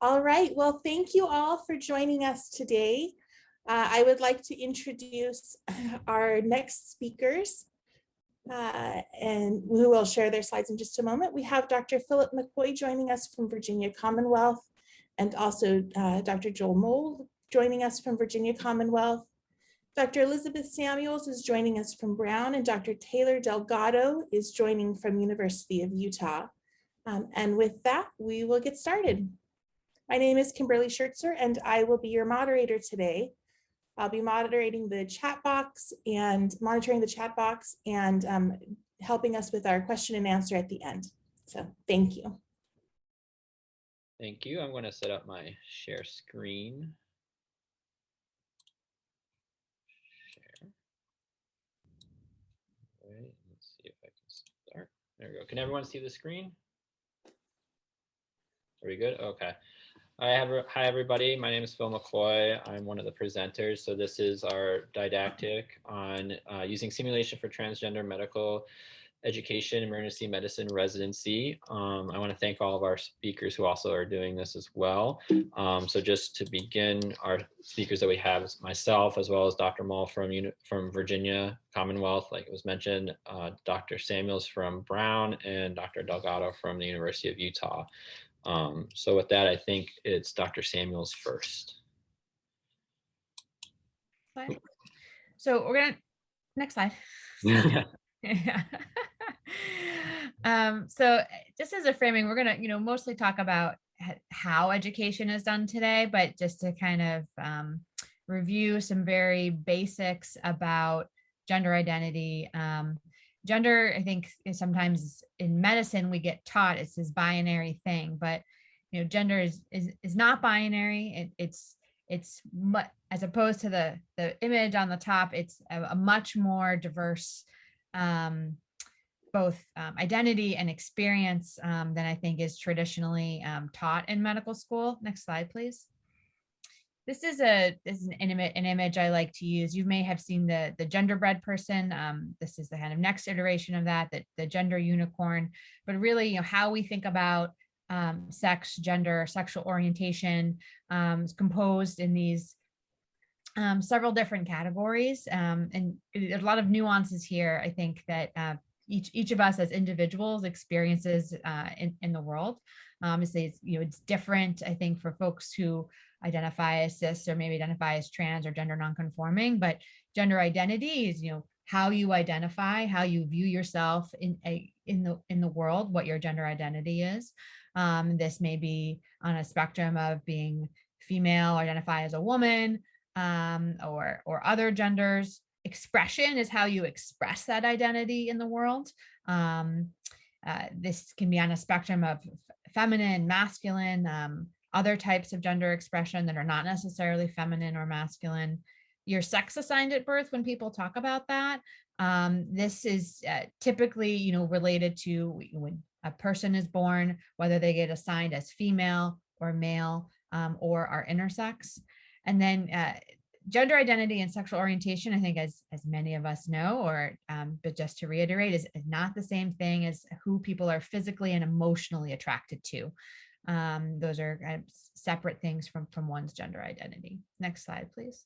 All right, well, thank you all for joining us today. I would like to introduce our next speakers, and who will share their slides in just a moment. We have Dr. Philip McCoy joining us from Virginia Commonwealth, and also Dr. Joel Moll joining us from Virginia Commonwealth. Dr. Elizabeth Samuels is joining us from Brown, and Dr. Taylor Delgado is joining from University of Utah. And with that, we will get started. My name is Kimberly Schertzer, and I will be your moderator today. I'll be moderating the chat box and monitoring the chat box and helping us with our question and answer at the end. So thank you. Thank you. I'm going to set up my share screen. Share. All right, let's see if I can start. There we go. Can everyone see the screen? Are we good? Okay. Hi, everybody. My name is Phil McCoy. I'm one of the presenters. So this is our didactic on using simulation for transgender medical education, emergency medicine residency. I want to thank all of our speakers who also are doing this as well. So just to begin, our speakers that we have is myself, as well as Dr. Moll from Virginia Commonwealth, like it was mentioned, Dr. Samuels from Brown, and Dr. Delgado from the University of Utah. So with that, I think it's Dr. Samuels first. So we're gonna, next slide. Yeah. So just as a framing, we're gonna, mostly talk about how education is done today, but just to kind of review some very basics about gender identity. Gender, I think, is sometimes in medicine we get taught it's this binary thing, but gender is not binary. It's as opposed to the image on the top, it's a much more diverse both identity and experience than I think is traditionally taught in medical school. Next slide, please. This is an image I like to use. You may have seen the genderbread person. This is the kind of next iteration of that, the gender unicorn. But really, how we think about sex, gender, sexual orientation is composed in these several different categories. And there's a lot of nuances here. I think that each of us as individuals experiences in the world. Obviously, it's different, I think, for folks who identify as cis or maybe identify as trans or gender nonconforming, but gender identity is, how you identify, how you view yourself in the world, what your gender identity is. This may be on a spectrum of being female, identify as a woman, or other genders. Expression is how you express that identity in the world. This can be on a spectrum of feminine, masculine, other types of gender expression that are not necessarily feminine or masculine. Your sex assigned at birth, when people talk about that, this is typically, related to when a person is born, whether they get assigned as female or male, or are intersex. And then gender identity and sexual orientation, I think, as many of us know, but just to reiterate, is not the same thing as who people are physically and emotionally attracted to. Those are kind of separate things from one's gender identity. Next slide, please.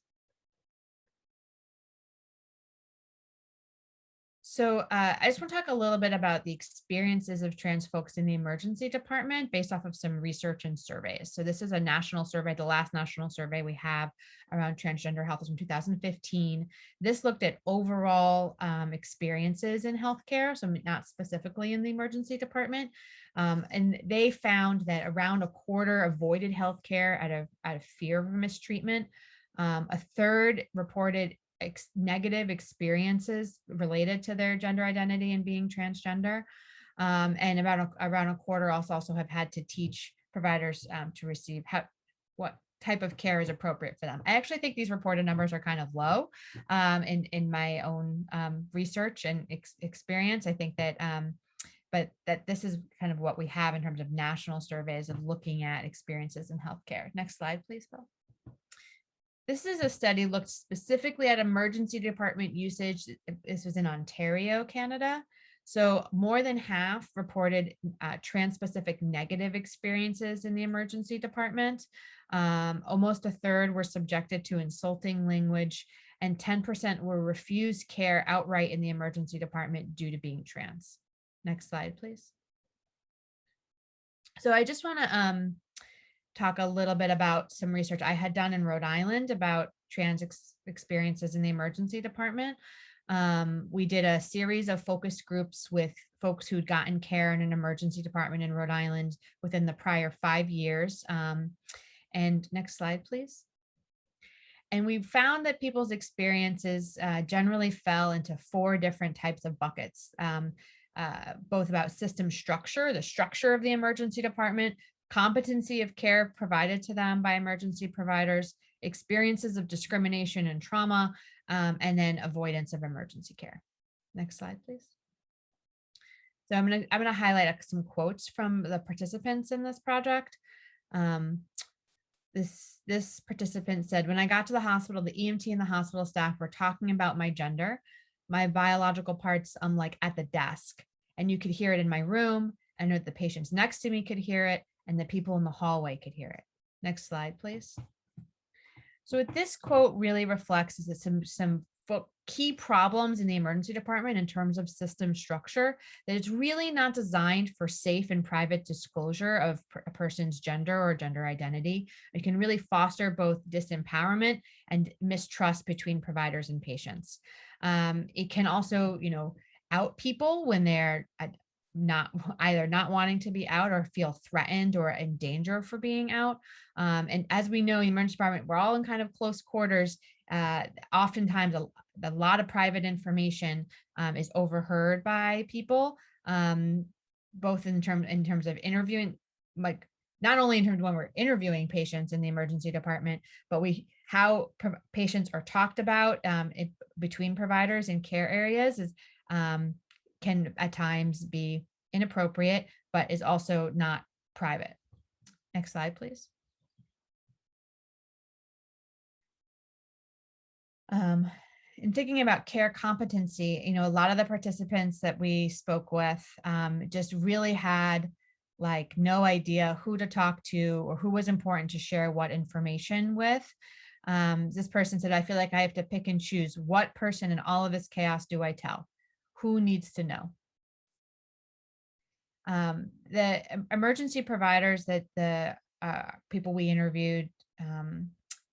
So I just want to talk a little bit about the experiences of trans folks in the emergency department based off of some research and surveys. So this is a national survey. The last national survey we have around transgender health was from 2015. This looked at overall experiences in healthcare, so not specifically in the emergency department. And they found that around a quarter avoided healthcare out of fear of mistreatment. A third reported negative experiences related to their gender identity and being transgender. And around a quarter also have had to teach providers to receive what type of care is appropriate for them. I actually think these reported numbers are kind of low in my own research and experience. I think that but that this is kind of what we have in terms of national surveys of looking at experiences in healthcare. Next slide, please, Phil. This is a study looked specifically at emergency department usage. This was in Ontario, Canada. So more than half reported trans-specific negative experiences in the emergency department. Almost a third were subjected to insulting language, and 10% were refused care outright in the emergency department due to being trans. Next slide, please. So I just want to talk a little bit about some research I had done in Rhode Island about trans experiences in the emergency department. We did a series of focus groups with folks who'd gotten care in an emergency department in Rhode Island within the prior 5 years. And next slide, please. And we found that people's experiences generally fell into 4 different types of buckets, both about system structure, the structure of the emergency department, competency of care provided to them by emergency providers, experiences of discrimination and trauma, and then avoidance of emergency care. Next slide, please. So I'm gonna highlight some quotes from the participants in this project. This participant said, "When I got to the hospital, the EMT and the hospital staff were talking about my gender. My biological parts, I'm like at the desk, and you could hear it in my room. I know the patients next to me could hear it, and the people in the hallway could hear it." Next slide, please. So what this quote really reflects is that some key problems in the emergency department in terms of system structure, that it's really not designed for safe and private disclosure of a person's gender or gender identity. It can really foster both disempowerment and mistrust between providers and patients. It can also, out people when they're not wanting to be out or feel threatened or in danger for being out. And as we know, in the emergency department, we're all in kind of close quarters. Oftentimes a lot of private information is overheard by people, both in terms of interviewing, like not only in terms of when we're interviewing patients in the emergency department, but how patients are talked about between providers in care areas is can at times be inappropriate, but is also not private. Next slide, please. In thinking about care competency, a lot of the participants that we spoke with just really had like no idea who to talk to or who was important to share what information with. This person said, "I feel like I have to pick and choose what person in all of this chaos do I tell? Who needs to know?" The emergency providers that the people we interviewed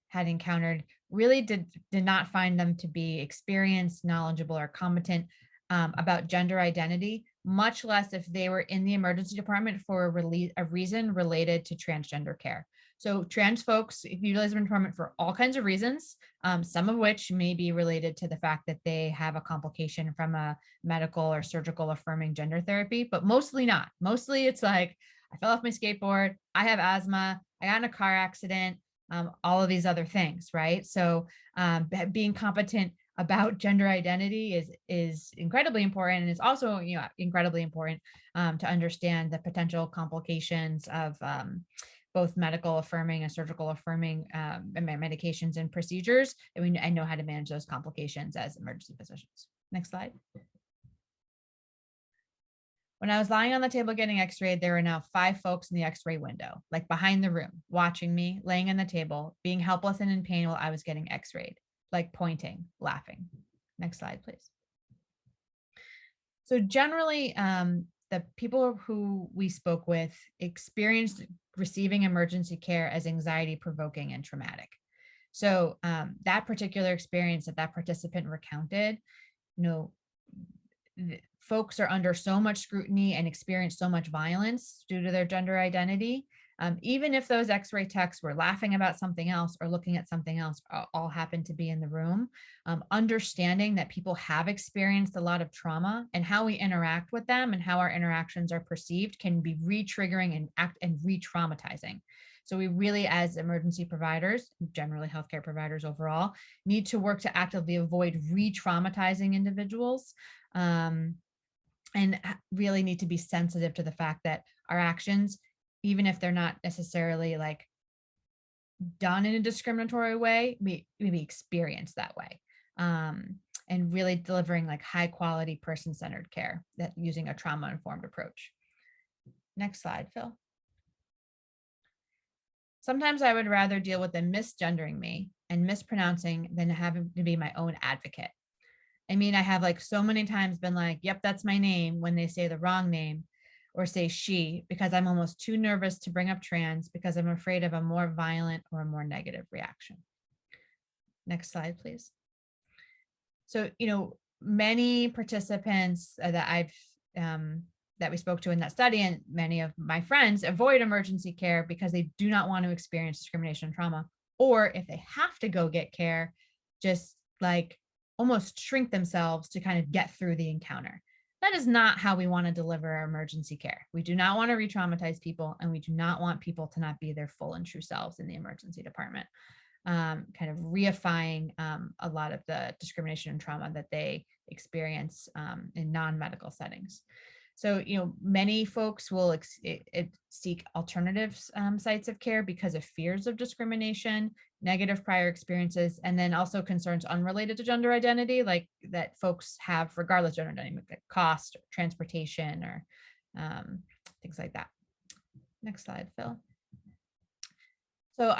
had encountered really did not find them to be experienced, knowledgeable, or competent about gender identity, much less if they were in the emergency department for a reason related to transgender care. So trans folks utilize the department for all kinds of reasons, some of which may be related to the fact that they have a complication from a medical or surgical affirming gender therapy, but mostly not. Mostly it's like, I fell off my skateboard, I have asthma, I got in a car accident, all of these other things, right? So being competent about gender identity is incredibly important, and it's also incredibly important to understand the potential complications of both medical affirming and surgical affirming medications and procedures, and know how to manage those complications as emergency physicians. Next slide. When I was lying on the table getting x-rayed, there were now 5 folks in the x-ray window, like behind the room, watching me, laying on the table, being helpless and in pain while I was getting x-rayed, like pointing, laughing. Next slide, please. So generally, the people who we spoke with experienced receiving emergency care as anxiety provoking and traumatic. So that particular experience that participant recounted, folks are under so much scrutiny and experience so much violence due to their gender identity. Even if those x-ray techs were laughing about something else or looking at something else, all happened to be in the room, understanding that people have experienced a lot of trauma and how we interact with them and how our interactions are perceived can be re-triggering and re-traumatizing. So we really, as emergency providers, generally healthcare providers overall, need to work to actively avoid re-traumatizing individuals, and really need to be sensitive to the fact that our actions, even if they're not necessarily like done in a discriminatory way, we experienced that way. and really delivering like high quality person-centered care that using a trauma-informed approach. Next slide, Phil. Sometimes I would rather deal with them misgendering me and mispronouncing than having to be my own advocate. I mean, I have like so many times been like, yep, that's my name when they say the wrong name or say she, because I'm almost too nervous to bring up trans because I'm afraid of a more violent or a more negative reaction. Next slide, please. So, many participants that we spoke to in that study, and many of my friends avoid emergency care because they do not want to experience discrimination and trauma, or if they have to go get care, just like almost shrink themselves to kind of get through the encounter. That is not how we want to deliver our emergency care. We do not want to re-traumatize people, and we do not want people to not be their full and true selves in the emergency department. Kind of reifying a lot of the discrimination and trauma that they experience in non-medical settings. So, many folks will seek alternative sites of care because of fears of discrimination, negative prior experiences, and then also concerns unrelated to gender identity, like that folks have regardless of gender identity, like cost, or transportation, or things like that. Next slide, Phil. So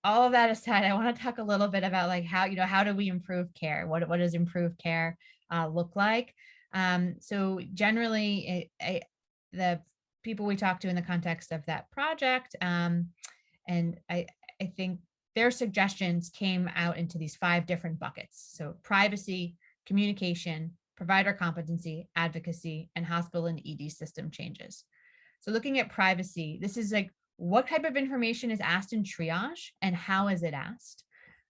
all of that aside, I want to talk a little bit about like how do we improve care? What does improved care look like? So generally, the people we talked to in the context of that project, and I think their suggestions came out into these 5 different buckets. So privacy, communication, provider competency, advocacy, and hospital and ED system changes. So looking at privacy, this is like, what type of information is asked in triage and how is it asked?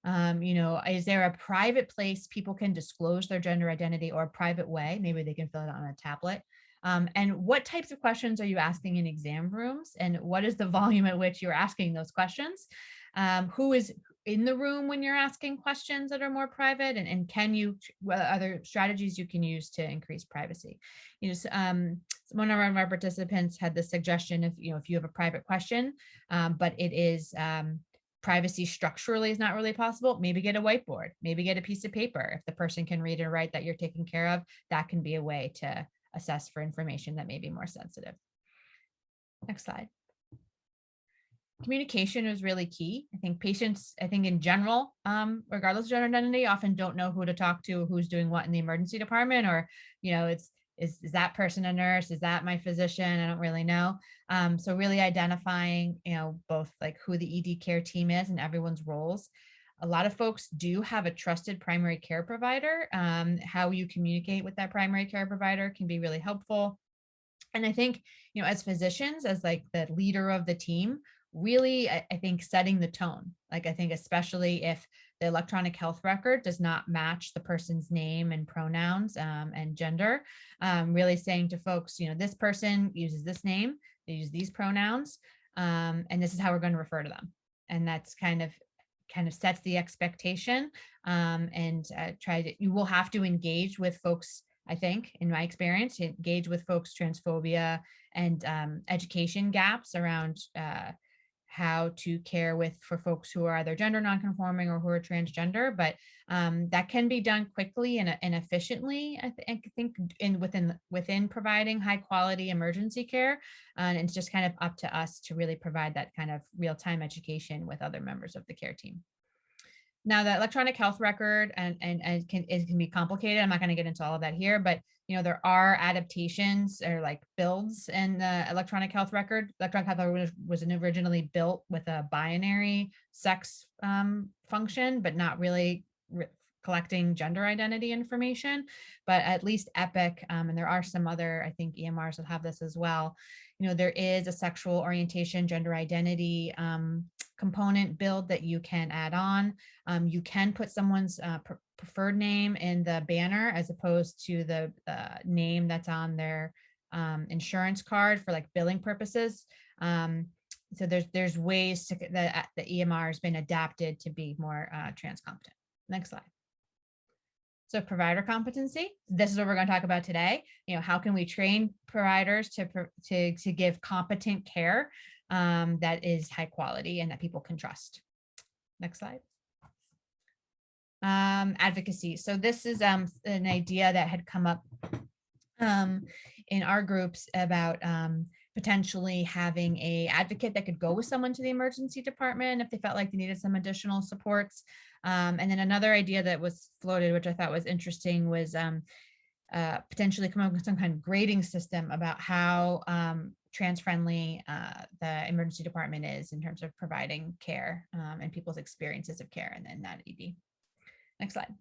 Is there a private place people can disclose their gender identity, or a private way? Maybe they can fill it out on a tablet. And what types of questions are you asking in exam rooms? And what is the volume at which you're asking those questions? Who is in the room when you're asking questions that are more private? And what other strategies you can use to increase privacy? One of our participants had the suggestion if you have a private question, but it is privacy structurally is not really possible, maybe get a whiteboard, maybe get a piece of paper. If the person can read and write that you're taking care of, that can be a way to assess for information that may be more sensitive. Next slide. Communication is really key. I think patients, in general, regardless of gender identity, often don't know who to talk to, who's doing what in the emergency department, or, is that person a nurse? Is that my physician? I don't really know. So really identifying, both like who the ED care team is and everyone's roles. A lot of folks do have a trusted primary care provider. How you communicate with that primary care provider can be really helpful. And I think, as physicians, as like the leader of the team, really, I think setting the tone, like, I think especially if the electronic health record does not match the person's name and pronouns and gender, really saying to folks, this person uses this name, they use these pronouns, and this is how we're going to refer to them. And that's kind of sets the expectation, and you will have to engage with folks. I think, in my experience, engage with folks' transphobia and education gaps around how to care for folks who are either gender nonconforming or who are transgender, but that can be done quickly and efficiently. I think within providing high quality emergency care, and it's just kind of up to us to really provide that kind of real-time education with other members of the care team. Now, the electronic health record it can be complicated. I'm not going to get into all of that here, but there are adaptations or like builds in the electronic health record. Electronic health record was originally built with a binary sex function, but not really collecting gender identity information. But at least Epic, and there are some other, I think, EMRs that have this as well. There is a sexual orientation, gender identity component build that you can add on. You can put someone's preferred name in the banner as opposed to the name that's on their insurance card for like billing purposes. So there's ways that the EMR has been adapted to be more trans competent. Next slide. So provider competency, this is what we're going to talk about today. How can we train providers to give competent care that is high quality and that people can trust? Next slide. Advocacy. So this is an idea that had come up in our groups about potentially having a advocate that could go with someone to the emergency department if they felt like they needed some additional supports. And then another idea that was floated, which I thought was interesting, was potentially come up with some kind of grading system about how trans-friendly the emergency department is in terms of providing care and people's experiences of care and then that ED. Next slide.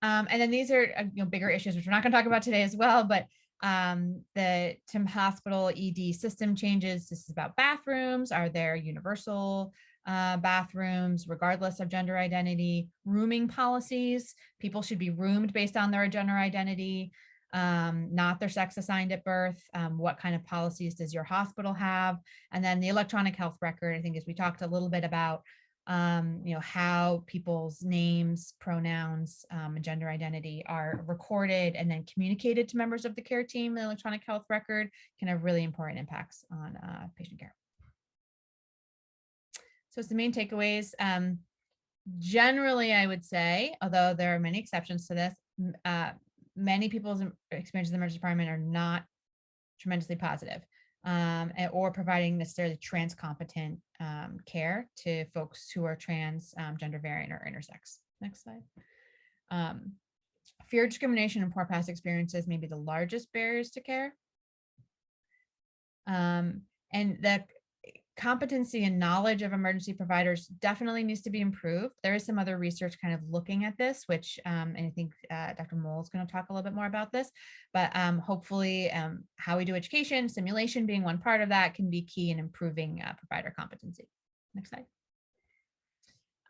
And then these are bigger issues, which we're not going to talk about today as well, but the Tim Hospital ED system changes. This is about bathrooms. Are there universal bathrooms, regardless of gender identity? Rooming policies. People should be roomed based on their gender identity, not their sex assigned at birth. What kind of policies does your hospital have? And then the electronic health record, I think, as we talked a little bit about, how people's names, pronouns, and gender identity are recorded and then communicated to members of the care team. The electronic health record can have really important impacts on patient care. So it's the main takeaways. Generally, I would say, although there are many exceptions to this, many people's experiences in the emergency department are not tremendously positive. Or providing necessarily trans competent care to folks who are trans, gender variant, or intersex. Next slide. Fear, discrimination, and poor past experiences may be the largest barriers to care. And the competency and knowledge of emergency providers definitely needs to be improved. There is some other research kind of looking at this, which and I think Dr. Mole is going to talk a little bit more about this, but hopefully how we do education, simulation being one part of that, can be key in improving provider competency. Next slide.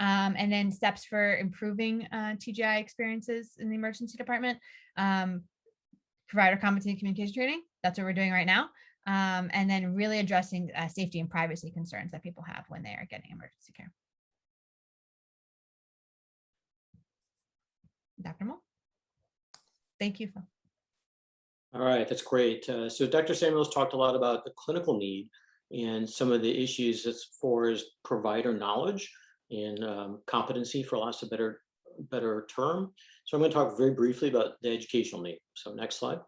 And then steps for improving TGI experiences in the emergency department. Provider competency communication training, that's what we're doing right now. And then really addressing safety and privacy concerns that people have when they are getting emergency care. Dr. Mole. Thank you, Phil. All right, that's great. So Dr. Samuels talked a lot about the clinical need and some of the issues as far as provider knowledge and competency, for lack of a better term. So I'm going to talk very briefly about the educational need. So next slide.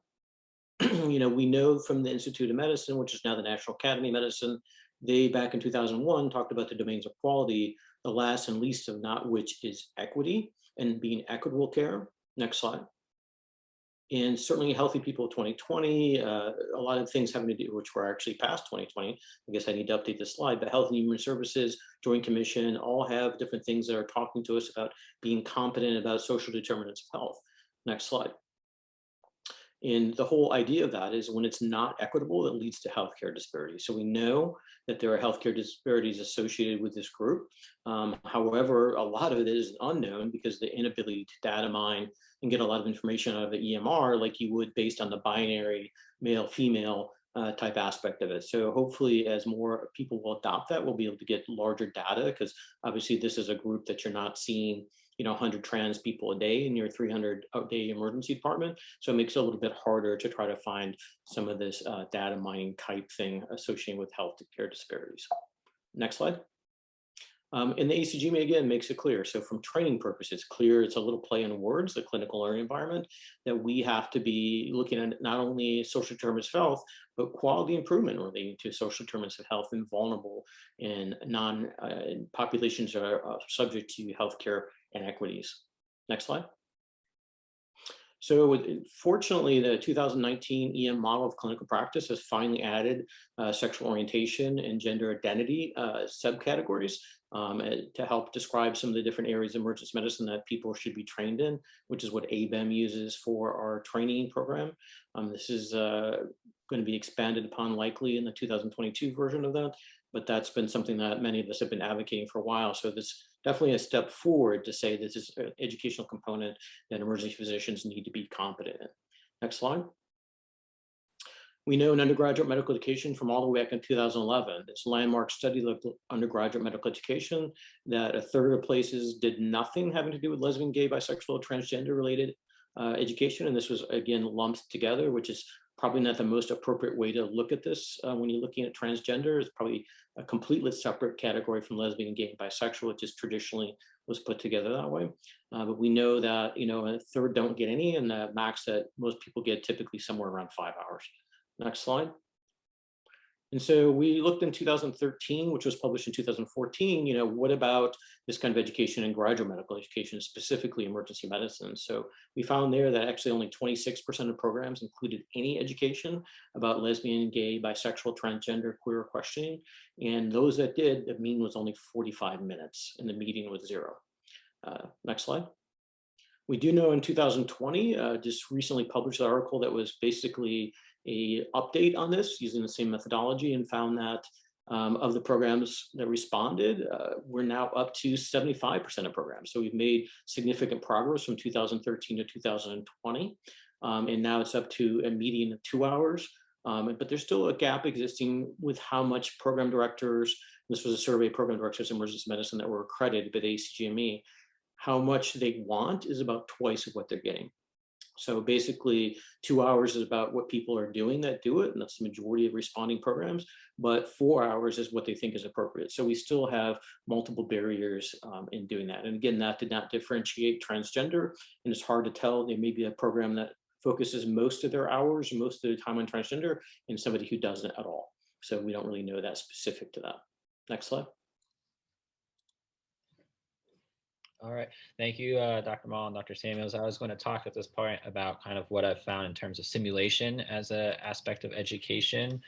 We know from the Institute of Medicine, which is now the National Academy of Medicine, they back in 2001 talked about the domains of quality, the last and least of not which is equity and being equitable care. Next slide. And certainly Healthy People 2020, a lot of things having to do, which were actually past 2020. I guess I need to update this slide, but Health and Human Services, Joint Commission, all have different things that are talking to us about being competent about social determinants of health. Next slide. And the whole idea of that is when it's not equitable, it leads to healthcare disparities. So we know that there are healthcare disparities associated with this group. However, a lot of it is unknown because the inability to data mine and get a lot of information out of the EMR like you would based on the binary male-female type aspect of it. So hopefully as more people will adopt that, we'll be able to get larger data, because obviously this is a group that you're not seeing 100 trans people a day in your 300-day emergency department. So it makes it a little bit harder to try to find some of this data mining type thing associated with healthcare disparities. Next slide. And the ACG again makes it clear. So from training purposes, clear, it's a little play on words, the clinical learning environment, that we have to be looking at not only social determinants of health, but quality improvement relating to social determinants of health in vulnerable and populations that are subject to healthcare inequities. Next slide. So fortunately, the 2019 EM model of clinical practice has finally added sexual orientation and gender identity subcategories to help describe some of the different areas of emergency medicine that people should be trained in, which is what ABEM uses for our training program. This is going to be expanded upon likely in the 2022 version of that, but that's been something that many of us have been advocating for a while. So this definitely a step forward to say this is an educational component that emergency physicians need to be competent in. Next slide. We know in undergraduate medical education from all the way back in 2011, this landmark study looked at undergraduate medical education, that a third of places did nothing having to do with lesbian, gay, bisexual, transgender related education. And this was again lumped together, which is probably not the most appropriate way to look at this when you're looking at transgender. It's probably a completely separate category from lesbian, gay, and bisexual, which is traditionally was put together that way. But we know that, you know, a third don't get any, and the max that most people get typically somewhere around 5 hours. Next slide. And so we looked in 2013, which was published in 2014, you know, what about this kind of education in graduate medical education, specifically emergency medicine? So we found there that actually only 26% of programs included any education about lesbian, gay, bisexual, transgender, queer, or questioning. And those that did, the mean was only 45 minutes and the median was 0. Next slide. We do know in 2020, just recently published an article that was basically a update on this using the same methodology, and found that of the programs that responded, we're now up to 75% of programs. So we've made significant progress from 2013 to 2020. And now it's up to a median of 2 hours. But there's still a gap existing with how much program directors, this was a survey of program directors in emergency medicine that were accredited by the ACGME, how much they want is about twice of what they're getting. So basically 2 hours is about what people are doing that do it, and that's the majority of responding programs, but 4 hours is what they think is appropriate. So we still have multiple barriers in doing that. And again, that did not differentiate transgender, and it's hard to tell. There may be a program that focuses most of their hours, most of the time on transgender, and somebody who doesn't at all. So we don't really know that specific to that. Next slide. All right, thank you, Dr. Mall and Dr. Samuels. I was going to talk at this point about kind of what I've found in terms of simulation as an aspect of education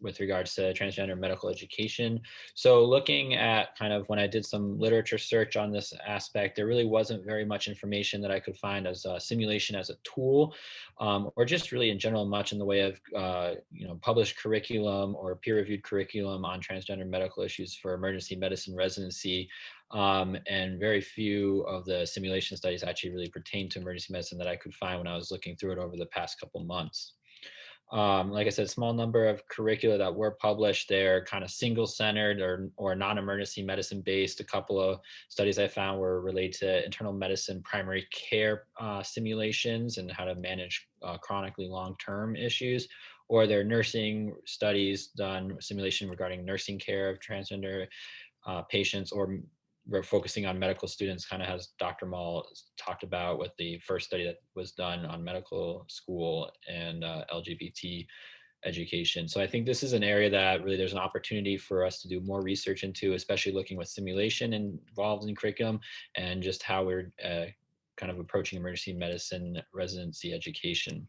with regards to transgender medical education. So looking at kind of when I did some literature search on this aspect, there really wasn't very much information that I could find as simulation as a tool, or just really in general much in the way of you know, published curriculum or peer-reviewed curriculum on transgender medical issues for emergency medicine residency. And very few of the simulation studies actually really pertain to emergency medicine that I could find when I was looking through it over the past couple months. Like I said, small number of curricula that were published. They're kind of single-centered or non-emergency medicine based. A couple of studies I found were related to internal medicine primary care simulations and how to manage chronically long-term issues, or they're nursing studies done simulation regarding nursing care of transgender patients, or we're focusing on medical students, kind of as Dr. Mall talked about with the first study that was done on medical school and LGBT education. So I think this is an area that really there's an opportunity for us to do more research into, especially looking with simulation involved in curriculum and just how we're kind of approaching emergency medicine residency education.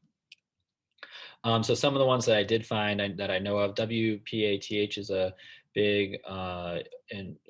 So some of the ones that I did find that I know of, WPATH is a big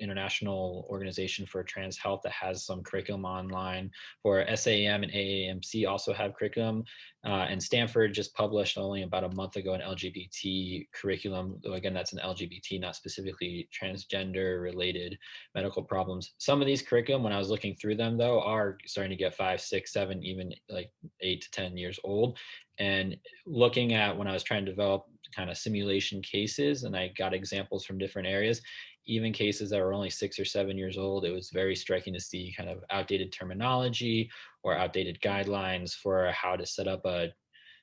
international organization for trans health that has some curriculum online. For SAM and AAMC also have curriculum. And Stanford just published only about a month ago an LGBT curriculum. Though again, that's an LGBT, not specifically transgender related medical problems. Some of these curriculum, when I was looking through them though, are starting to get 5, 6, 7, even like 8 to 10 years old. And looking at when I was trying to develop kind of simulation cases, and I got examples from different areas, even cases that were only 6 or 7 years old, it was very striking to see kind of outdated terminology or outdated guidelines for how to set up a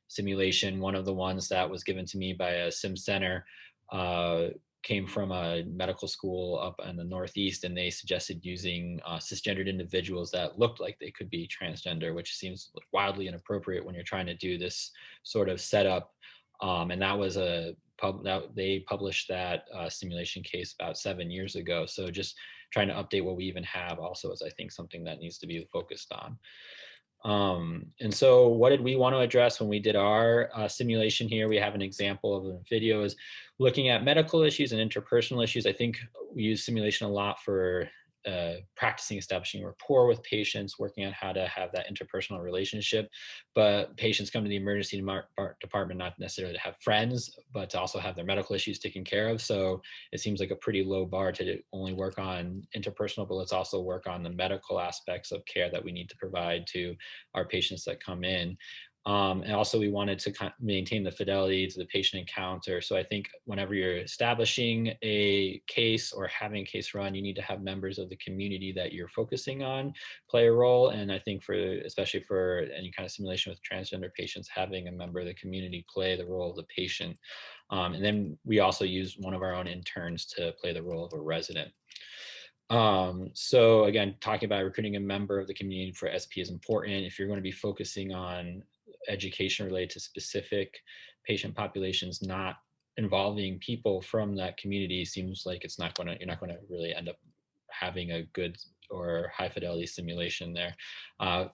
simulation. One of the ones that was given to me by a sim center came from a medical school up in the Northeast, and they suggested using cisgendered individuals that looked like they could be transgender, which seems wildly inappropriate when you're trying to do this sort of setup. And that was they published that simulation case about 7 years ago. So just trying to update what we even have also is, I think, something that needs to be focused on. And so what did we want to address when we did our simulation here? We have an example of a video is looking at medical issues and interpersonal issues. I think we use simulation a lot for practicing establishing rapport with patients, working on how to have that interpersonal relationship. But patients come to the emergency department not necessarily to have friends, but to also have their medical issues taken care of. So it seems like a pretty low bar to only work on interpersonal, but let's also work on the medical aspects of care that we need to provide to our patients that come in. And also we wanted to maintain the fidelity to the patient encounter. So I think whenever you're establishing a case or having a case run, you need to have members of the community that you're focusing on play a role. And I think especially for any kind of simulation with transgender patients, having a member of the community play the role of the patient. And then we also use one of our own interns to play the role of a resident. So again, talking about recruiting a member of the community for SP is important. If you're going to be focusing on education related to specific patient populations, not involving people from that community seems like you're not going to really end up having a good or high fidelity simulation there.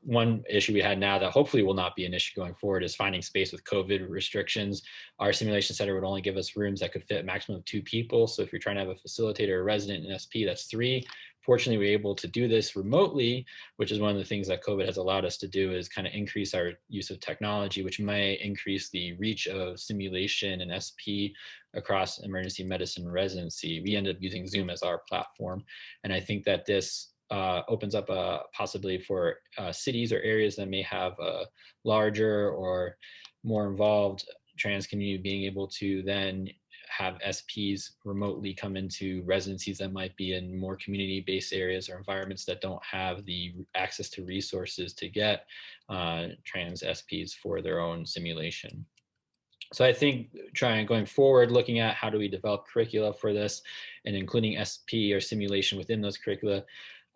One issue we had now that hopefully will not be an issue going forward is finding space with COVID restrictions. Our simulation center would only give us rooms that could fit a maximum of 2 people. So if you're trying to have a facilitator or a resident in SP, that's 3. Fortunately, we're able to do this remotely, which is one of the things that COVID has allowed us to do, is kind of increase our use of technology, which may increase the reach of simulation and SP across emergency medicine residency. We ended up using Zoom as our platform. And I think that this opens up a possibility for cities or areas that may have a larger or more involved trans community being able to then have SPs remotely come into residencies that might be in more community-based areas or environments that don't have the access to resources to get trans SPs for their own simulation. So I think going forward, looking at how do we develop curricula for this and including SP or simulation within those curricula,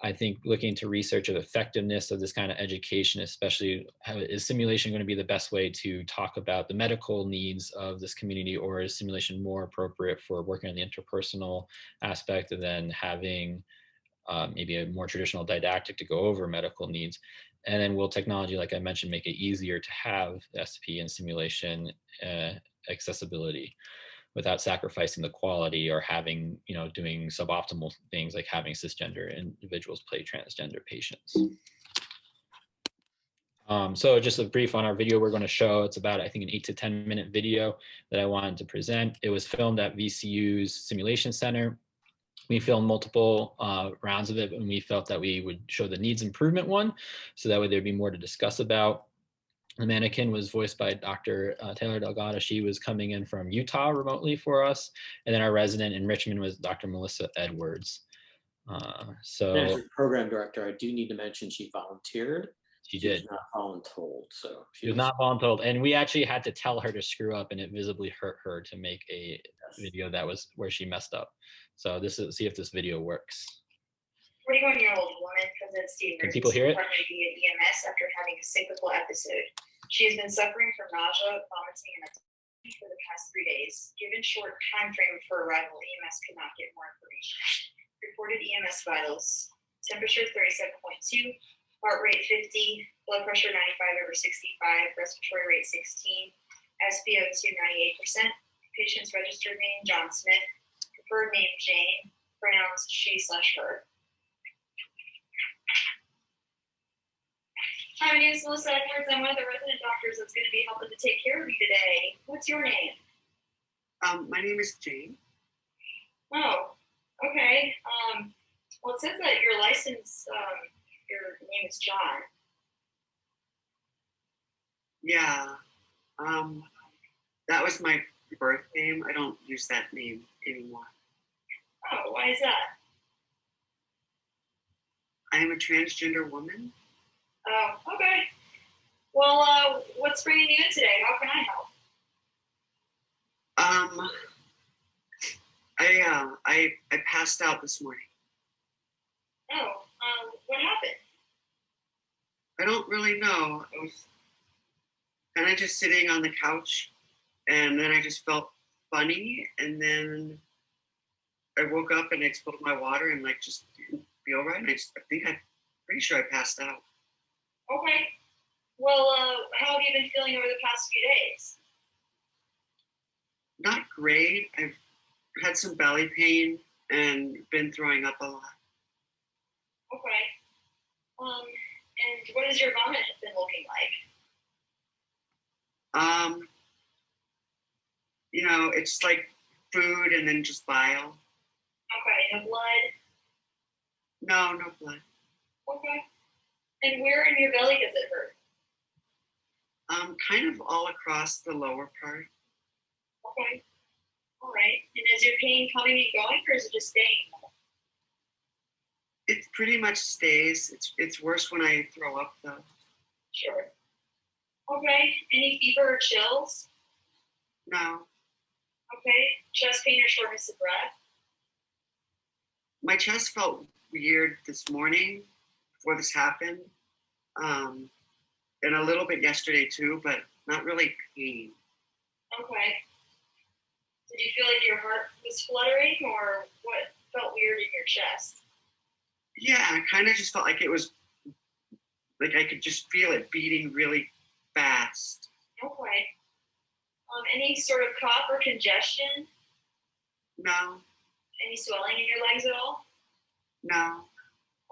I think looking to research of effectiveness of this kind of education, especially is simulation going to be the best way to talk about the medical needs of this community, or is simulation more appropriate for working on the interpersonal aspect and then having maybe a more traditional didactic to go over medical needs? And then will technology, like I mentioned, make it easier to have SP and simulation accessibility without sacrificing the quality or having, doing suboptimal things like having cisgender individuals play transgender patients. So just a brief on our video we're going to show. It's about, I think, an 8 to 10 minute video that I wanted to present. It was filmed at VCU's Simulation Center. We filmed multiple rounds of it, and we felt that we would show the needs improvement one, so that way there'd be more to discuss about. The mannequin was voiced by Dr. Taylor Delgado. She was coming in from Utah remotely for us. And then our resident in Richmond was Dr. Melissa Edwards. As your program director, I do need to mention she volunteered. She did. Was not voluntold, so she was not voluntold. And we actually had to tell her to screw up, and it visibly hurt her to make a video that was where she messed up. So see if this video works. 41-year-old woman presents to Can people hear it? via EMS after having a cyclical episode. She has been suffering from nausea, vomiting, and attacks for the past 3 days. Given short time frame for arrival, EMS could not get more information. Reported EMS vitals: temperature 37.2, heart rate 50, blood pressure 95/65, respiratory rate 16, SpO2 98%. Patient's registered name John Smith, preferred name Jane, pronouns she/her. Hi, my name is Melissa Edwards. I'm one of the resident doctors that's going to be helping to take care of you today. What's your name? My name is Jane. Oh, okay. Well, it says that your license, your name is John. Yeah. That was my birth name. I don't use that name anymore. Oh, why is that? I am a transgender woman. Oh, okay. Well, what's bringing you in today? How can I help? I passed out this morning. Oh, what happened? I don't really know. I was kind of just sitting on the couch, and then I just felt funny, and then I woke up and I spilled my water and just didn't feel right. And I'm pretty sure I passed out. Okay. Well, how have you been feeling over the past few days? Not great. I've had some belly pain and been throwing up a lot. Okay. And what has your vomit been looking like? It's like food and then just bile. Okay, no blood? No blood. Okay. And where in your belly does it hurt? Kind of all across the lower part. Okay. All right. And is your pain coming and going, or is it just staying? It pretty much stays. It's worse when I throw up though. Sure. Okay. Any fever or chills? No, Okay. Chest pain or shortness of breath? my chest felt weird this morning before this happened, and a little bit yesterday too, but not really pain. Okay. Did you feel like your heart was fluttering, or what felt weird in your chest? Yeah, I kind of just felt like it was like I could just feel it beating really fast. Okay. Any sort of cough or congestion? No, Any swelling in your legs at all? no,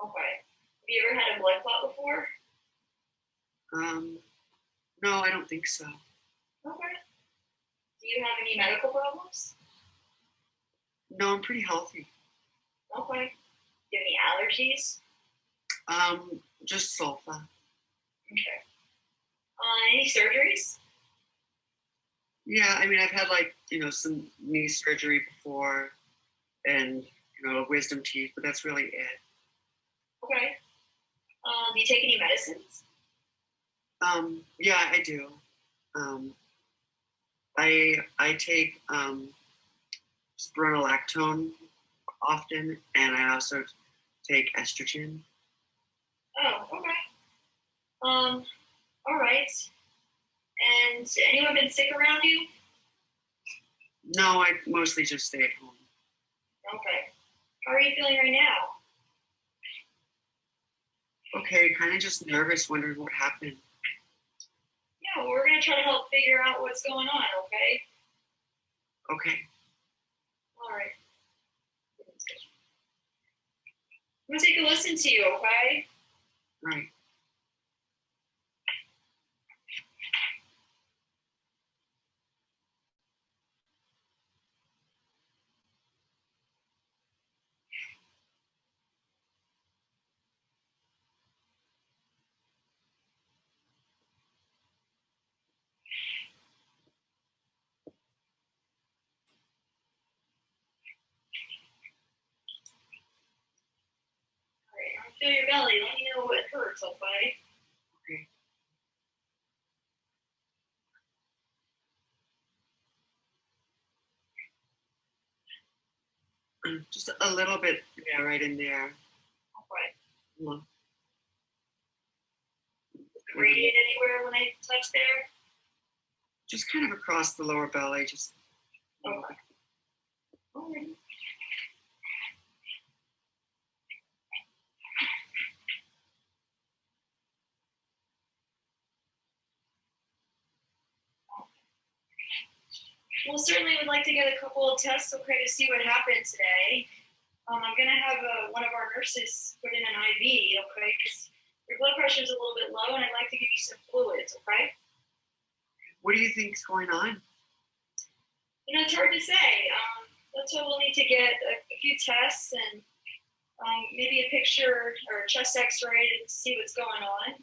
Okay. Have you ever had a blood clot before? no, I don't think so. Okay. Do you have any medical problems? No, I'm pretty healthy. Okay. Do you have any allergies? Just sulfa. Okay. Any surgeries? Yeah, I mean, I've had like, some knee surgery before and, wisdom teeth, but that's really it. Okay. Do you take any medicines? Yeah, I do. I take spironolactone often, and I also take estrogen. Oh, okay. All right. And anyone been sick around you? No, I mostly just stay at home. Okay. How are you feeling right now? Okay, kind of just nervous, wondering what happened. Yeah, well, we're gonna try to help figure out what's going on, okay? Okay. All right. I'm gonna take a listen to you, okay? Right. All right, I'm gonna feel your belly. Let me know what hurts, okay? Okay. Just a little bit, yeah, right in there. Okay. Well, Radiate anywhere when I touch there? just kind of across the lower belly, just. Okay. All right. Well, certainly would like to get a couple of tests, okay, to see what happened today. I'm going to have one of our nurses put in an IV, okay, because your blood pressure is a little bit low, and I'd like to give you some fluids, okay? What do you think's going on? It's hard to say. That's why we'll need to get a few tests and maybe a picture or a chest x-ray to see what's going on.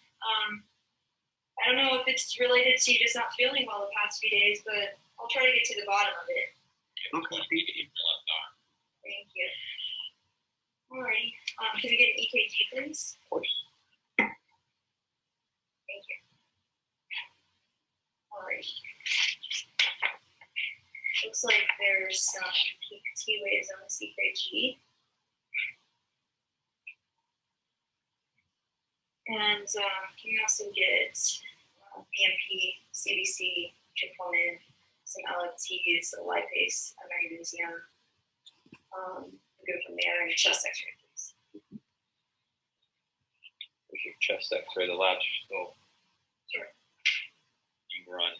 I don't know if it's related to you just not feeling well the past few days, but I'll try to get to the bottom of it. Okay. Thank you. All right. Can we get an EKG, please? Of course. Thank you. All right. Looks like there's some peak T waves on the CKG. And can you also get BMP, CBC, troponin, some LFTs, a lipase, a magnesium. Go from there and chest x-ray, please. There's your chest x-ray. The labs are still. Sure. You can run.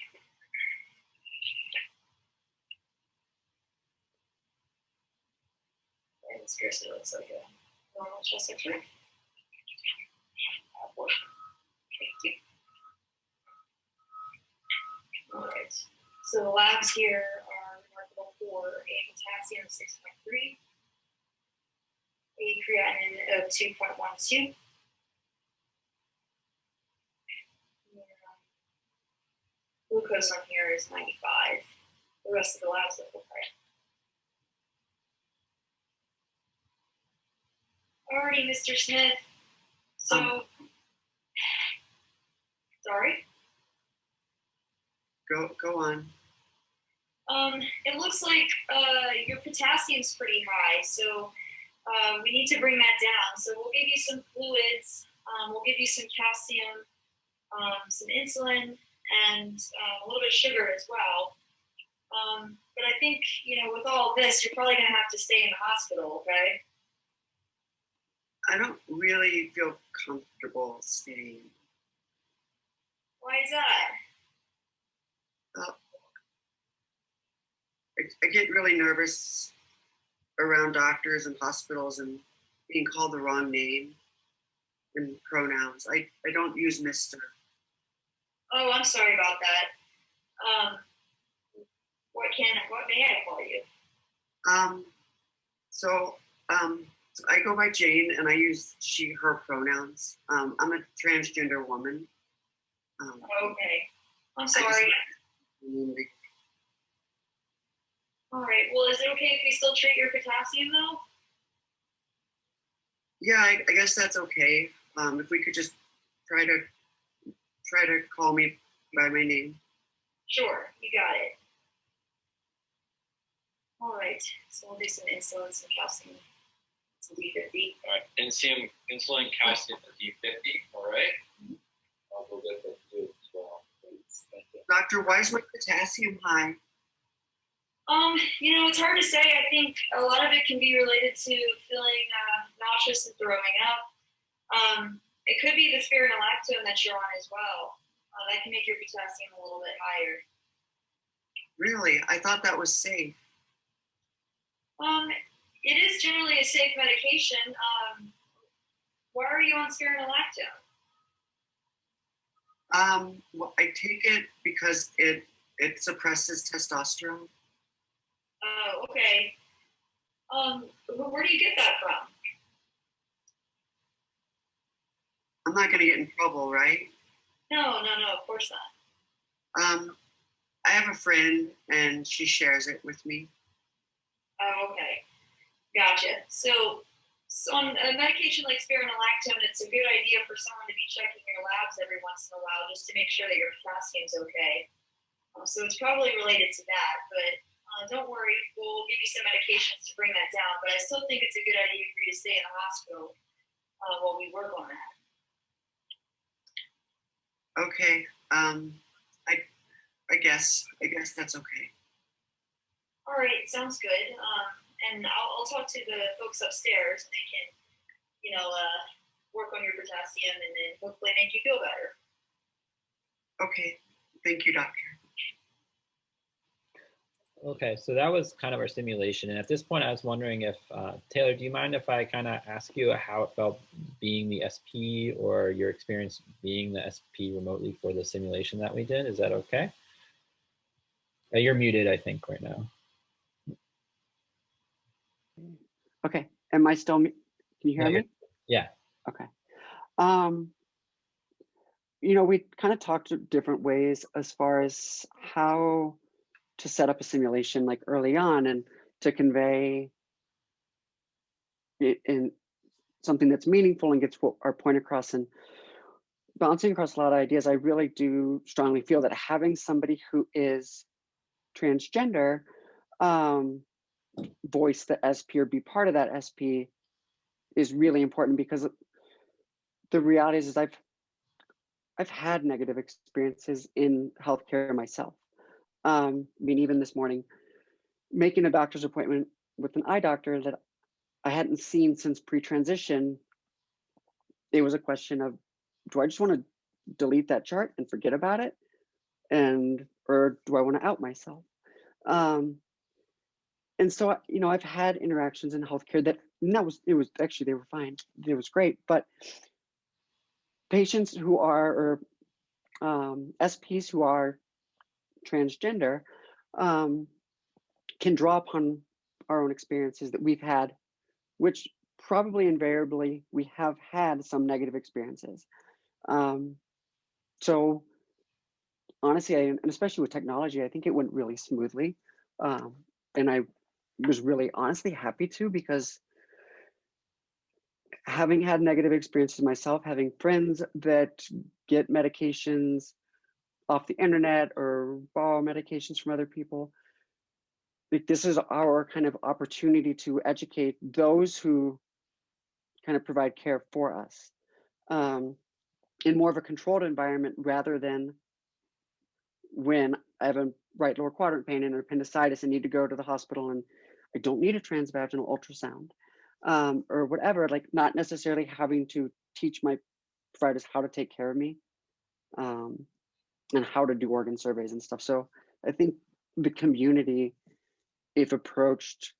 And scarcely looks like a normal chest x-ray. Thank you. All right. So the labs here are remarkable for a potassium of 6.3, a creatinine of 2.12, Glucose on here is 95. The rest of the labs look okay. Alrighty, Mr. Smith. So, sorry. Go on. It looks like your potassium's pretty high, so we need to bring that down. So we'll give you some fluids, we'll give you some calcium, some insulin, and a little bit of sugar as well. But I think, with all of this, you're probably going to have to stay in the hospital, okay? I don't really feel comfortable staying. Why is that? I get really nervous around doctors and hospitals and being called the wrong name and pronouns. I don't use Mr. Oh, I'm sorry about that. What may I call you? So I go by Jane and I use she, her pronouns. I'm a transgender woman. Okay. I'm sorry. All right. Well, is it okay if we still treat your potassium though? Yeah, I guess that's okay. If we could just try to call me by my name. Sure, you got it. All right. So we'll do some insulin, some calcium, some D50. All right, insulin, calcium, and D50. All right. I'll go get those too as well. Please. Thank you. Doctor, why is my potassium high? It's hard to say. I think a lot of it can be related to feeling nauseous and throwing up. It could be the spironolactone that you're on as well. That can make your potassium a little bit higher. Really? I thought that was safe. It is generally a safe medication. Why are you on spironolactone? Well, I take it because it suppresses testosterone. Oh, okay. Where do you get that from? I'm not going to get in trouble, right? No, of course not. I have a friend and she shares it with me. Oh, okay. Gotcha. So on a medication like spironolactone, it's a good idea for someone to be checking your labs every once in a while just to make sure that your potassium's okay. So it's probably related to that, but don't worry, we'll give you some medications to bring that down, but I still think it's a good idea for you to stay in the hospital while we work on that. Okay. I guess that's okay. All right, sounds good. And I'll talk to the folks upstairs, and they can, work on your potassium and then hopefully make you feel better. Okay. Thank you, doctor. Okay, so that was kind of our simulation. And at this point, I was wondering if, Taylor, do you mind if I kind of ask you how it felt being the SP or your experience being the SP remotely for the simulation that we did? Is that okay? You're muted, I think, right now. Okay, am I still, can you hear me? Yeah. Okay. We kind of talked different ways as far as how to set up a simulation like early on and to convey it in something that's meaningful and gets our point across. And bouncing across a lot of ideas, I really do strongly feel that having somebody who is transgender voice the SP or be part of that SP is really important, because the reality is I've had negative experiences in healthcare myself. Even this morning, making a doctor's appointment with an eye doctor that I hadn't seen since pre-transition, it was a question of, do I just want to delete that chart and forget about it? Or do I want to out myself? And so, I've had interactions in healthcare they were fine. It was great. But patients who are, or SPs who are transgender can draw upon our own experiences that we've had, which probably invariably we have had some negative experiences. So honestly, and especially with technology, I think it went really smoothly. And I was really honestly happy to, because having had negative experiences myself, having friends that get medications off the internet or borrow medications from other people, like, this is our kind of opportunity to educate those who kind of provide care for us, um, in more of a controlled environment, rather than when I have a right lower quadrant pain and appendicitis and need to go to the hospital, and I don't need a transvaginal ultrasound, or whatever, like not necessarily having to teach my providers how to take care of me, um, and how to do organ surveys and stuff. So I think the community, if approached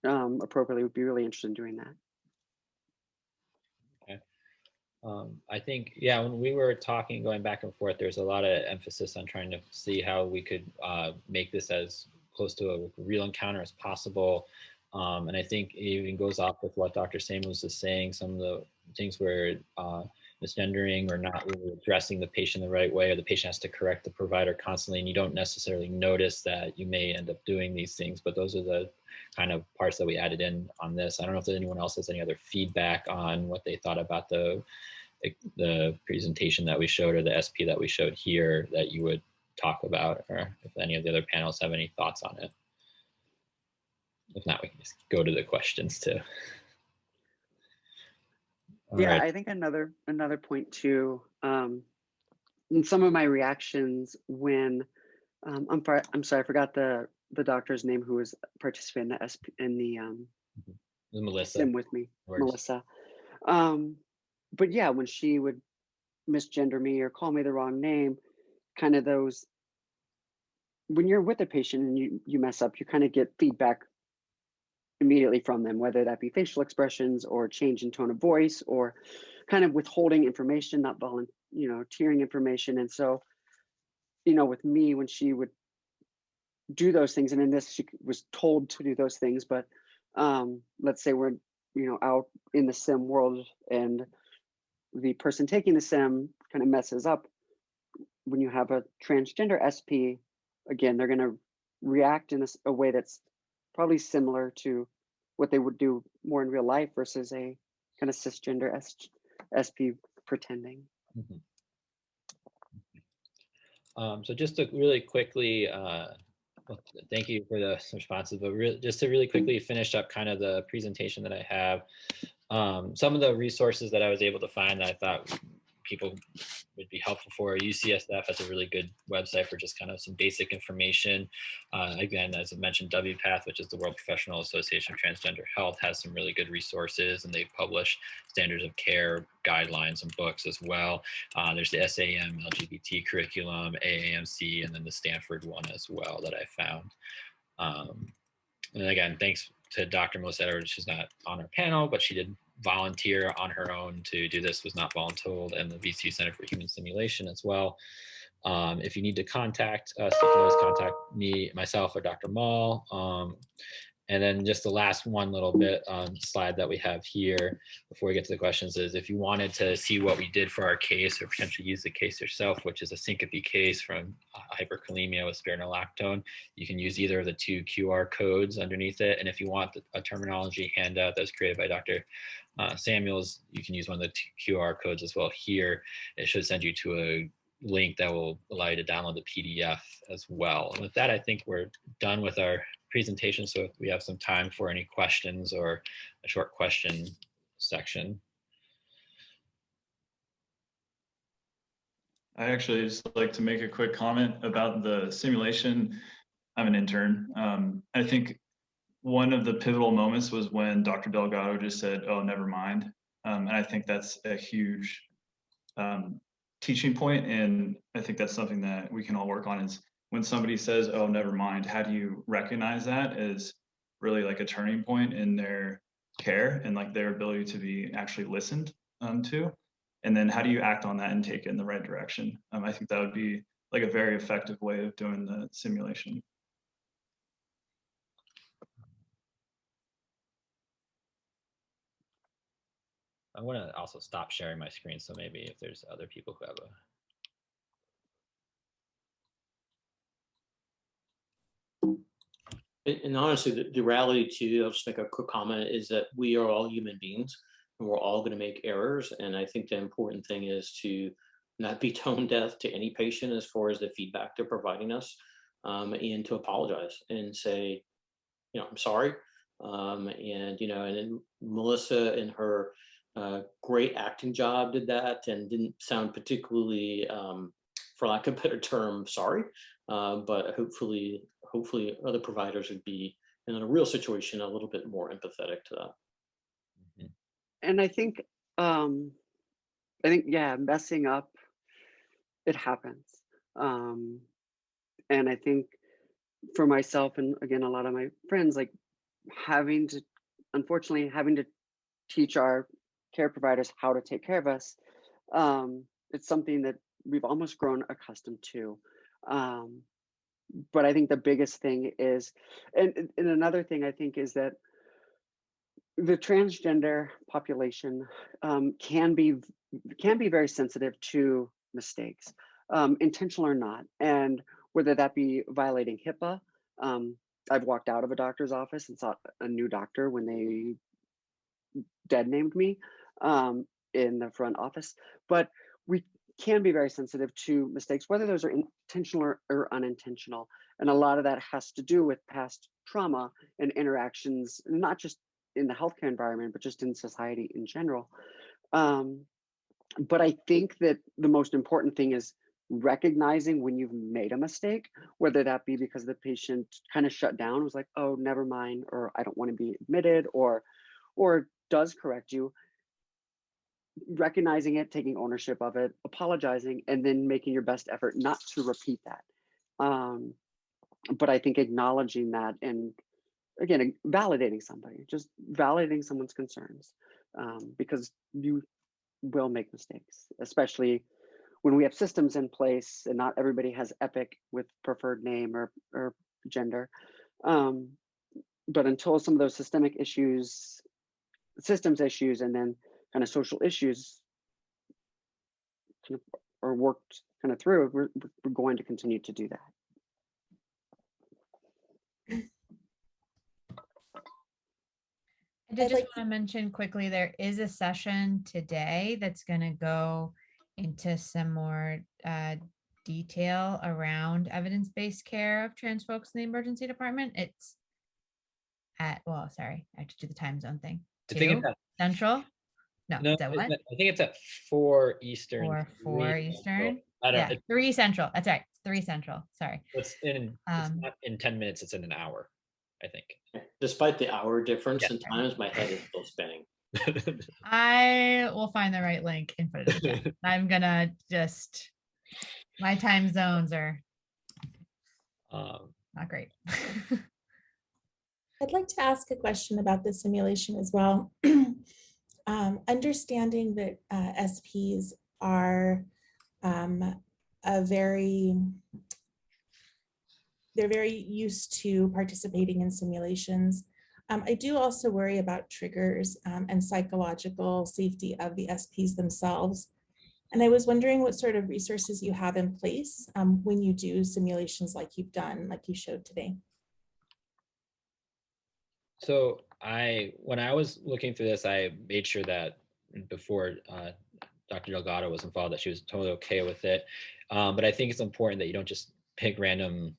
appropriately, would be really interested in doing that. Okay. I think, yeah, when we were talking, going back and forth, there's a lot of emphasis on trying to see how we could make this as close to a real encounter as possible. And I think it even goes off with what Dr. Samuels is saying, some of the things where misgendering or not really addressing the patient the right way, or the patient has to correct the provider constantly, and you don't necessarily notice that you may end up doing these things. But those are the kind of parts that we added in on this. I don't know if anyone else has any other feedback on what they thought about the presentation that we showed, or the SP that we showed here, that you would talk about, or if any of the other panels have any thoughts on it. If not, we can just go to the questions too. All Yeah, right. I think another point too, in some of my reactions when I'm sorry, I forgot the doctor's name who was participating in the Melissa. sim with me, Words. Melissa. But yeah, when she would misgender me or call me the wrong name, kind of those, when you're with a patient and you mess up, you kind of get feedback immediately from them, whether that be facial expressions or change in tone of voice, or kind of withholding information, not volunteering information. And so, with me, when she would do those things, and in this, she was told to do those things, but let's say we're, out in the sim world, and the person taking the sim kind of messes up. When you have a transgender SP, again, they're going to react in a way that's probably similar to what they would do more in real life versus a kind of cisgender SP pretending. Mm-hmm. So just to really quickly, well, thank you for the responses, but just to really quickly finish up kind of the presentation that I have, some of the resources that I was able to find that I thought people would be helpful for. UCSF has a really good website for just kind of some basic information. Again, as I mentioned, WPATH, which is the World Professional Association of Transgender Health, has some really good resources, and they publish standards of care guidelines and books as well. There's the SAM LGBT curriculum, AAMC, and then the Stanford one as well that I found. And again, thanks to Dr. Melissa Edwards. She's not on our panel, but she did volunteer on her own to do this, was not voluntold, and the VCU Center for Human Simulation as well. If you need to contact us, you can always contact me, myself, or Dr. Mall. And then just the last one little bit slide that we have here before we get to the questions is, if you wanted to see what we did for our case, or potentially use the case yourself, which is a syncope case from hyperkalemia with spironolactone, you can use either of the two QR codes underneath it. And if you want a terminology handout that's created by Dr. Samuels, you can use one of the QR codes as well here. It should send you to a link that will allow you to download the PDF as well. And with that, I think we're done with our presentation. So if we have some time for any questions or a short question section. I actually just like to make a quick comment about the simulation. I'm an intern. I think one of the pivotal moments was when Dr. Delgado just said, "Oh, never mind." And I think that's a huge teaching point, and I think that's something that we can all work on, is when somebody says, "Oh, never mind," how do you recognize that as really like a turning point in their care and like their ability to be actually listened to? And then how do you act on that and take it in the right direction? I think that would be like a very effective way of doing the simulation. I want to also stop sharing my screen, so maybe if there's other people who have a And honestly, the reality too, I'll just make a quick comment, is that we are all human beings and we're all going to make errors. And I think the important thing is to not be tone deaf to any patient as far as the feedback they're providing us, and to apologize and say, I'm sorry. And then Melissa in her great acting job did that and didn't sound particularly, for lack of a better term, sorry. But hopefully other providers would be in a real situation a little bit more empathetic to that. Mhm. And yeah, messing up, it happens. And I think for myself and again a lot of my friends, like unfortunately having to teach our care providers how to take care of us, it's something that we've almost grown accustomed to. But I think the biggest thing is, and another thing I think is that the transgender population can be very sensitive to mistakes, intentional or not, and whether that be violating HIPAA. I've walked out of a doctor's office and saw a new doctor when they dead named me in the front office. But we can be very sensitive to mistakes, whether those are intentional or unintentional. And a lot of that has to do with past trauma and interactions, not just in the healthcare environment, but just in society in general. But I think that the most important thing is recognizing when you've made a mistake, whether that be because the patient kind of shut down, was like, oh, never mind, or I don't want to be admitted, or does correct you, recognizing it, taking ownership of it, apologizing, and then making your best effort not to repeat that. But I think acknowledging that, and again, validating somebody, just validating someone's concerns, because you will make mistakes, especially when we have systems in place and not everybody has Epic with preferred name or gender. But until some of those systems issues, and then kind of social issues are worked kind of through, we're going to continue to do that. I did just want to mention quickly, there is a session today that's going to go into some more detail around evidence-based care of trans folks in the emergency department. It's at, well, sorry, I have to do the time zone thing. I think it's 2 at, Central? No, no, is that what? I think it's at 4 Eastern. Or 4 Eastern? I don't Yeah, know. 3 Central. That's right. 3 Central. Sorry. It's not in 10 minutes, it's in an hour, I think. Despite the hour difference Yeah. in times, my head is still spinning. I will find the right link and put it in the chat. I'm gonna just, my time zones are not great. I'd like to ask a question about the simulation as well. Understanding that SPs are they're very used to participating in simulations. I do also worry about triggers and psychological safety of the SPs themselves. And I was wondering what sort of resources you have in place when you do simulations like you've done, like you showed today. So when I was looking through this, I made sure that before Dr. Delgado was involved, that she was totally okay with it. But I think it's important that you don't just pick random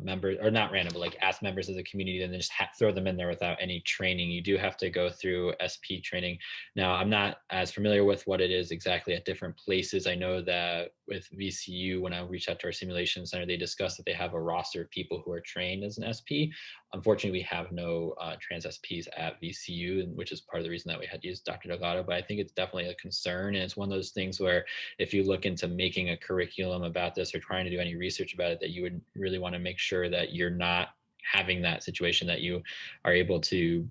members, or not random, but like ask members of the community and then just throw them in there without any training. You do have to go through SP training. Now, I'm not as familiar with what it is exactly at different places. I know that with VCU, when I reached out to our simulation center, they discussed that they have a roster of people who are trained as an SP. Unfortunately, we have no trans SPs at VCU, which is part of the reason that we had to use Dr. Delgado. But I think it's definitely a concern. And it's one of those things where if you look into making a curriculum about this or trying to do any research about it, that you would really want to make sure that you're not having that situation, that you are able to,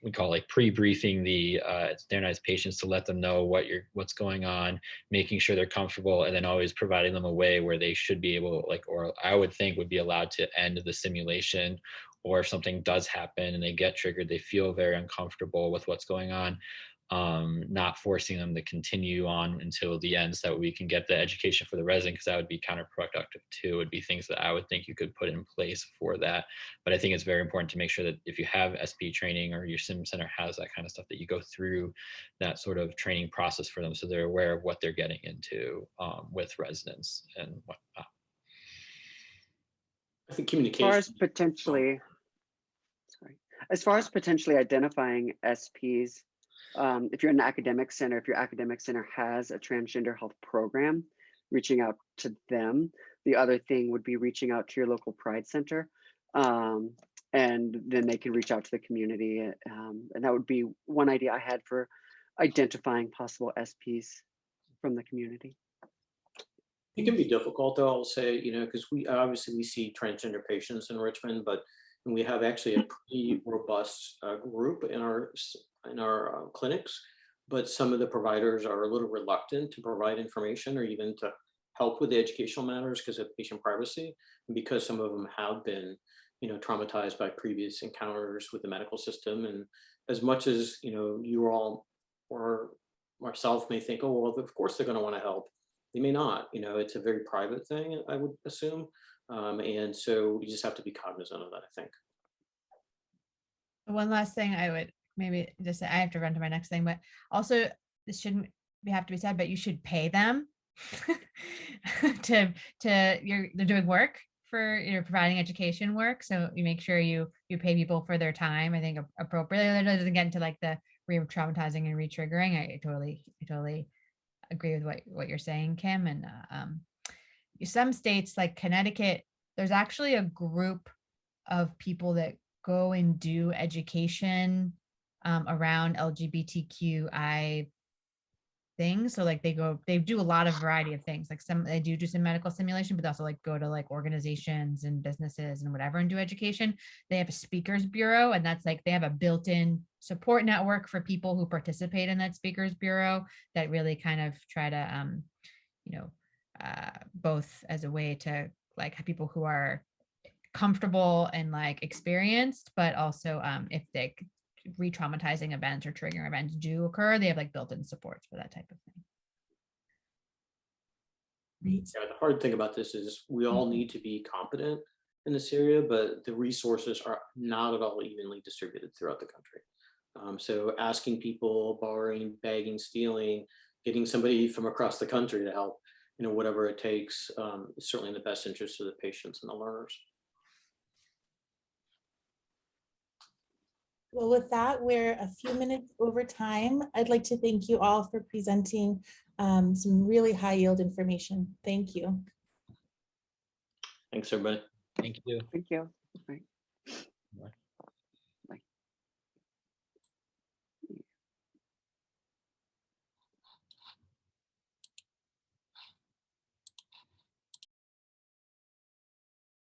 we call like pre-briefing the standardized patients to let them know what's going on, making sure they're comfortable, and then always providing them a way where they should be able, or I would think would be allowed to end the simulation, or if something does happen and they get triggered, they feel very uncomfortable with what's going on. not forcing them to continue on until the end so that we can get the education for the resident, because that would be counterproductive too. It would be things that I would think you could put in place for that. But I think it's very important to make sure that if you have SP training or your sim center has that kind of stuff, that you go through that sort of training process for them so they're aware of what they're getting into with residents and whatnot. I think As far communication. as potentially, as far as potentially identifying SPs, if you're an academic center, if your academic center has a transgender health program, reaching out to them. The other thing would be reaching out to your local Pride Center, and then they can reach out to the community. And that would be one idea I had for identifying possible SPs from the community. It can be difficult, though, I'll say, because we see transgender patients in Richmond, but we have actually a pretty robust group in our clinics, but some of the providers are a little reluctant to provide information or even to help with the educational matters because of patient privacy, and because some of them have been, traumatized by previous encounters with the medical system. And as much as, you all or myself may think, oh, well, of course they're going to want to help. They may not, it's a very private thing, I would assume. And so you just have to be cognizant of that, I think. One last thing I would maybe just say, I have to run to my next thing, but also this shouldn't have to be said, but you should pay them they're doing work for providing education work. So you make sure you pay people for their time, I think appropriately. It doesn't get into like the re-traumatizing and re-triggering. I totally agree with what you're saying, Kim. And some states like Connecticut, there's actually a group of people that go and do education around LGBTQI things. So like they do a lot of variety of things. Like they do some medical simulation, but they also like go to like organizations and businesses and whatever and do education. They have a speakers bureau, and that's like they have a built-in support network for people who participate in that speakers bureau that really kind of try to both as a way to like have people who are comfortable and like experienced, but also if they re-traumatizing events or triggering events do occur, they have like built-in supports for that type of thing. Great. Yeah, the hard thing about this is we all need to be competent in this area, but the resources are not at all evenly distributed throughout the country. So asking people, borrowing, begging, stealing, getting somebody from across the country to help, whatever it takes, is certainly in the best interest of the patients and the learners. Well, with that, we're a few minutes over time. I'd like to thank you all for presenting some really high yield information. Thank you. Thanks, everybody. Thank you. Thank you. Bye. Bye.